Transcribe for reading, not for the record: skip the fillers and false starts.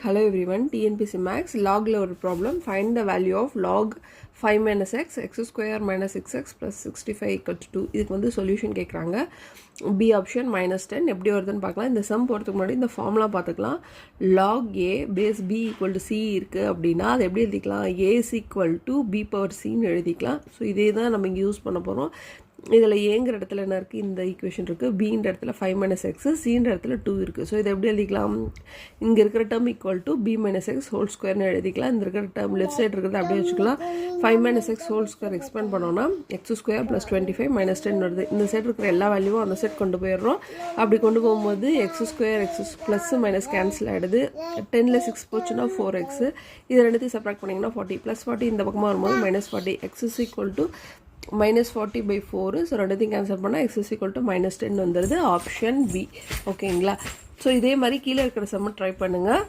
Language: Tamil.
Hello everyone, TNPC Max log ஒரு problem. Find the value of log 5 minus x, x square minus 6x plus 65 equal to 2. இதுக்கு வந்து சொல்யூஷன் கேட்குறாங்க. B option minus 10 எப்படி வருதுன்னு பார்க்கலாம். இந்த சம் போகிறதுக்கு முன்னாடி இந்த ஃபார்முலா பார்த்துக்கலாம். log a base b equal to c இருக்குது அப்படின்னா அது எப்படி எழுதிக்கலாம்? a is equal to b power cன்னு எழுதிக்கலாம். ஸோ இதே தான் நம்ம இங்கே யூஸ் பண்ண போகிறோம். இதில் ஏங்கிற இடத்துல என்ன இருக்குது? இந்த ஈக்குவேஷன் இருக்குது. பின்ற இடத்துல 5 மைனஸ் எக்ஸு, சின்ற இடத்துல 2 இருக்குது. ஸோ இதை எப்படி எழுதிக்கலாம்? இங்கே இருக்கிற term equal to b minus x whole ஸ்கொயர்னு எழுதிக்கலாம். இந்த இருக்கிற டேர்ம் லெஃப்ட் சைடு இருக்கிறத அப்படியே வச்சுக்கலாம். 5 minus x whole square expand பண்ணோன்னா எக்ஸ் ஸ்கொயர் ப்ளஸ் 25 மைனஸ் 10 வருது. இந்த சைடு இருக்கிற எல்லா வேல்யூவும் அந்த சைட் கொண்டு போயிடுறோம். அப்படி கொண்டு போகும்போது X square X plus minus cancel ஆகிடுது. 10ல் 6 போச்சுன்னா 4x. இது ரெண்டுத்தையும் செப்ரேட் பண்ணிங்கன்னா 40 ப்ளஸ் 40 இந்த பக்கமாக வரும்போது minus 40. X is equal to minus 40 by 4. So ரெண்டுத்தையும் கேன்சல் பண்ணால் x is equal to minus 10 வந்துடுது. Option B. ஓகேங்களா? ஸோ இதே மாதிரி கீழே இருக்கிற சம்ம ட்ரை பண்ணுங்கள்.